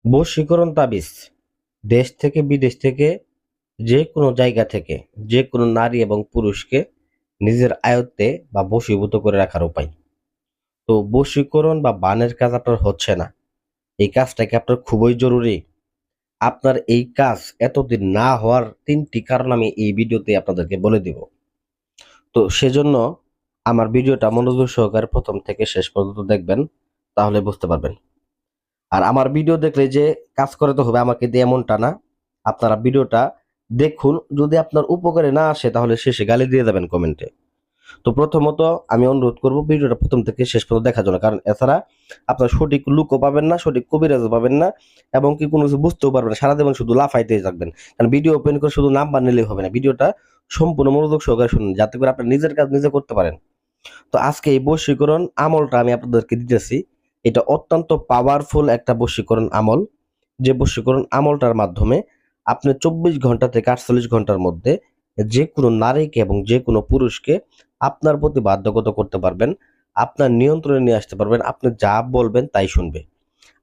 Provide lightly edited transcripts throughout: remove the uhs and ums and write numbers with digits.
বশীকরণ তাবিজ দেশ থেকে বিদেশ থেকে যে কোনো জায়গা থেকে যে কোনো নারী এবং পুরুষকে নিজের আয়ত্তে বা বশীভূত করে রাখার উপায়। তো বশীকরণ বা বানের কাজ আপনার হচ্ছে না, এই কাজটা কি আপনার খুবই জরুরি? আপনার এই কাজ এতদিন না হওয়ার ৩টি কারণ আমি এই ভিডিওতে আপনাদেরকে বলে দিব। তো সেজন্য আমার ভিডিওটা মনোযোগ সহকারে ১ম থেকে শেষ পর্যন্ত দেখবেন, তাহলে বুঝতে পারবেন। আর আমার ভিডিও দেখলে যে কাজ করতে হবে আমাকে দিয়ে এমনটা না। আপনারা ভিডিওটা দেখুন, যদি আপনার উপকারে না আসে তাহলে শেষে গালি দিয়ে যাবেন কমেন্টে। তো প্রথমত আমি অনুরোধ করব ভিডিওটা ১ম থেকে শেষ পর্যন্ত দেখার জন্য। কারণ এছাড়া আপনার সঠিক লুকও পাবেন না, সঠিক কবিরাজও পাবেন না এবং কি কোনো কিছু বুঝতেও পারবেন না। সারা জীবন শুধু লাফাইতেই থাকবেন। কারণ ভিডিও ওপেন করে শুধু নাম্বার নিলেই হবে না। ভিডিওটা সম্পূর্ণ মনোযোগ সহকারে শুনুন, যাতে করে আপনার নিজের কাজ নিজে করতে পারেন। তো আজকে এই বশীকরণ আমলটা আমি আপনাদেরকে দিতেছি। এটা অত্যন্ত পাওয়ারফুল একটা বশীকরণ আমল। যে বশীকরণ আমলটার মাধ্যমে আপনি ২৪ ঘন্টা থেকে ৪৮ ঘন্টার মধ্যে যেকোনো নারীকে এবং যেকোনো পুরুষকে আপনার প্রতি বাধ্যগত করতে পারবেন। আপনার নিয়ন্ত্রণে নিয়ে আসতে পারবেন। আপনি যা বলবেন তাই শুনবে।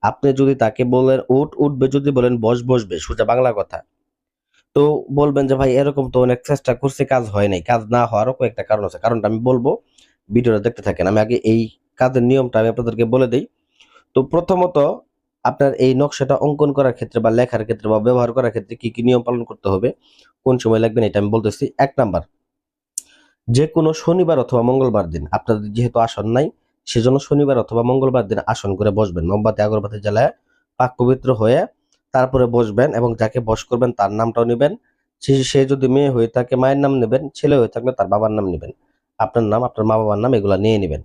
আপনি যদি তাকে বলেন উঠ, উঠবে, যদি বলেন বস, বসবে। সোজা বাংলা কথা। তো বলবেন যে, "ভাই এরকম তো অনেক চেষ্টা করছি, কাজ হয় নাই।" কাজ না হওয়ারও কয়েকটা কারণ আছে। কারণটা আমি বলব, ভিডিওটা দেখতে থাকেন। আমি আগে এই কাজের নিয়মটা আমি আপনাদেরকে বলে দেই। তো প্রথমত আপনার এই নকশাটা অঙ্কন করার ক্ষেত্রে বা লেখার ক্ষেত্রে বা ব্যবহার করার ক্ষেত্রে কি নিয়ম পালন করতে হবে, কোন সময় লাগবেন এটা আমি বলতেছি। ১ নাম্বার, যেকোনো শনিবার অথবা মঙ্গলবার দিন, আপনাদের যেহেতু আসন নাই সেজন্য শনিবার অথবা মঙ্গলবার দিন আসন করে বসবেন। মোমবাতি আগরবাতি জ্বালায় পাক পবিত্র হয়ে তারপরে বসবেন এবং যাকে বশ করবেন তার নামটাও নিবেন। সে যদি মেয়ে হয়ে থাকে মায়ের নাম নেবেন, ছেলে হয়ে থাকলে তার বাবার নাম নিবেন। আপনার নাম, আপনার মা-বাবার নাম এগুলা নিয়ে নিবেন।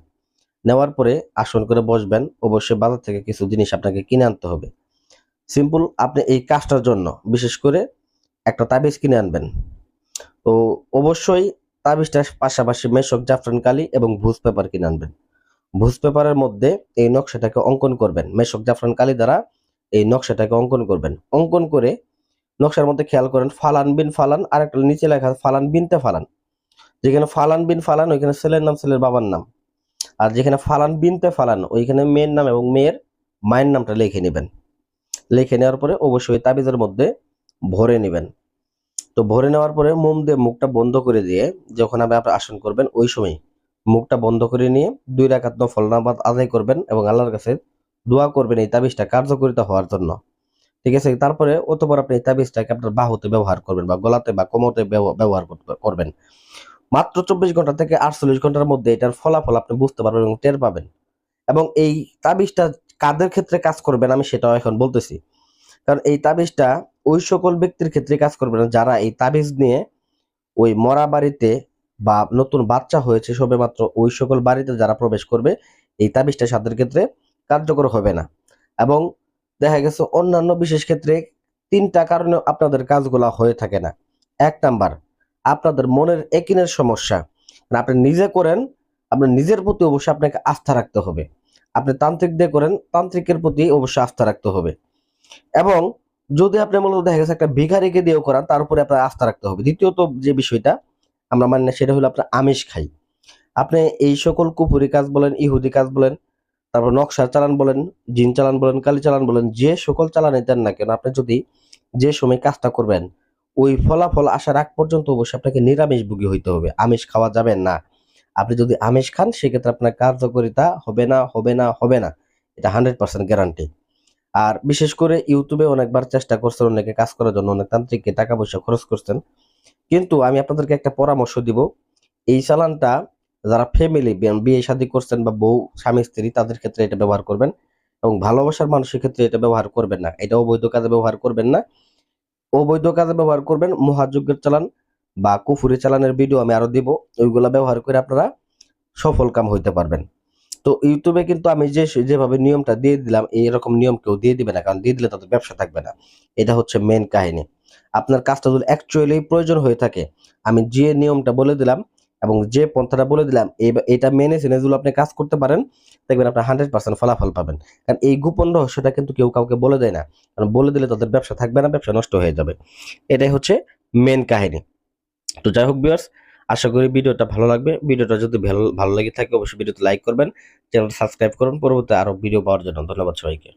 নেওয়ার পরে আসন করে বসবেন। অবশ্যই বাজার থেকে কিছু জিনিস আপনাকে কিনে আনতে হবে। সিম্পল, আপনি এই কাজটার জন্য বিশেষ করে একটা তাবিজ কিনে আনবেন। তো অবশ্যই তাবিজটার পাশাপাশি মেশক, জাফরান কালি এবং ভুজ পেপার কিনে আনবেন। ভুজ পেপারের মধ্যে এই নকশাটাকে অঙ্কন করবেন। মেশক, জাফরান কালি দ্বারা এই নকশাটাকে অঙ্কন করবেন। অঙ্কন করে নকশার মধ্যে খেয়াল করেন ফালান বিন ফালান, আর একটা নিচে লেখা আছে ফালান বিনতে ফালান। যেখানে ফালান বিন ফালান ওইখানে ছেলের নাম, ছেলের বাবার নাম। আর যেখানে ফালান বিনতে ফালান ওইখানে মেয়ের নাম এবং মেয়ের মায়ের নামটা লিখে নেবেন। লিখে নেওয়ার পরে অবশ্যই তাবিজের মধ্যে ভরে নেবেন। তো ভরে নেওয়ার পরে মোম দিয়ে মুখটা বন্ধ করে দিয়ে যখন আপনি আসন করবেন ওই সময় মুখটা বন্ধ করে নিয়ে ২ রাকাত নফল নামাজ আদায় করবেন এবং আল্লাহর কাছে দোয়া করবেন এই তাবিজটা কার্যকারিতা হওয়ার জন্য। ঠিক আছে? তারপরে অতঃপর আপনি এই তাবিজটাকে আপনার বাহুতে ব্যবহার করবেন বা গলাতে বা কোমরে ব্যবহার করবেন। মাত্র ২৪ ঘন্টা থেকে ৪৮ ঘন্টার মধ্যে এটার ফলাফল আপনি বুঝতে পারবেন এবং টের পাবেন। এবং এই তাবিজটা কাদের ক্ষেত্রে কাজ করবেন আমি সেটাও এখন বলতেছি। কারণ এই তাবিজটা ওই সকল ব্যক্তির ক্ষেত্রে কাজ করবে না যারা এই তাবিজ নিয়ে ওই মরা বাড়িতে বা নতুন বাচ্চা হয়েছে সবেমাত্র ওই সকল বাড়িতে যারা প্রবেশ করবে এই তাবিজটা তাদের ক্ষেত্রে কার্যকর হবে না। এবং দেখা গেছে অন্যান্য বিশেষ ক্ষেত্রে ৩টা কারণে আপনাদের কাজগুলা হয়ে থাকে না। ১ নাম্বার, আপনাদের মনের একিনের সমস্যা। মানে আপনি নিজে করেন, আপনার নিজের প্রতি অবশ্যই আপনাকে আস্থা রাখতে হবে। আপনি তান্ত্রিক দিয়ে করেন, তান্ত্রিকের প্রতি অবশ্যই আস্থা রাখতে হবে। এবং যদি আপনি মূলত দেখা গেছে একটা ভিখারিকে দিয়েও করান তার উপরে আপনার আস্থা রাখতে হবে। দ্বিতীয়ত যে বিষয়টা আমরা মানি না সেটা হলো আপনার আমিষ খাই। আপনি এই সকল কুফরি কাজ বলেন, ইহুদি কাজ বলেন, তারপর নকশার চালান বলেন, জিন চালান বলেন, কালি চালান বলেন, যে সকল চালানই দেন না কেন আপনি যদি যে সময় কাজটা করবেন ওই ফলাফল আসার আগ পর্যন্ত অবশ্যই আপনাকে নিরামিষভোগী হইতে হবে। আমিষ খাওয়া যাবে না। আপনি যদি আমিষ খান সেক্ষেত্রে আপনার কার্যকারিতা হবে না, হবে না, হবে না। এটা 100% গ্যারান্টি। আর বিশেষ করে ইউটিউবে অনেকবার চেষ্টা করছেন অনেকে কাজ করার জন্য, অনেক তান্ত্রিককে টাকা পয়সা খরচ করছেন। কিন্তু আমি আপনাদেরকে একটা পরামর্শ দিব। এই চালানটা যারা ফ্যামিলি বিয়ে শাদী করছেন বা বউ, স্বামী, স্ত্রী তাদের ক্ষেত্রে এটা ব্যবহার করবেন এবং ভালোবাসার মানুষের ক্ষেত্রে এটা ব্যবহার করবেন না। এটা অবৈধ কাজে ব্যবহার করবেন না। অবৈধ কাজে ব্যবহার করবেন মহাযজ্ঞের চালান বা কুফুরি চালানের ভিডিও আমি আরো দিব। ওইগুলা ব্যবহার করে আপনারা সফল কাম হইতে পারবেন। তো ইউটিউবে কিন্তু আমি যেভাবে নিয়মটা দিয়ে দিলাম এরকম নিয়ম কেউ দিয়ে দিবে না, কারণ দিয়ে দিলে তাদের ব্যবসা থাকবে না। এটা হচ্ছে মেন কাহিনী। আপনার কাজটা যদি অ্যাকচুয়ালি প্রয়োজন হয়ে থাকে আমি যে নিয়মটা বলে দিলাম এবং যে পন্থাটা বলে দিলাম এটা মেনে জেনে যদি আপনি কাজ করতে পারেন দেখবেন আপনার 100% ফলাফল পাবেন। কারণ এই গোপন রহস্যটা কিন্তু কেউ কাউকে বলে দেয় না, কারণ বলে দিলে তাদের ব্যবসা থাকবে না, ব্যবসা নষ্ট হয়ে যাবে। এটাই হচ্ছে মেন কাহিনী। তো যাই হোক ভিউয়ার্স, আশা করি ভিডিওটা ভালো লাগবে। ভিডিওটা যদি ভালো ভালো লেগে থাকে অবশ্যই ভিডিওতে লাইক করবেন, চ্যানেলটা সাবস্ক্রাইব করুন পরবর্তী আরো ভিডিও পাওয়ার জন্য। ধন্যবাদ সবাইকে।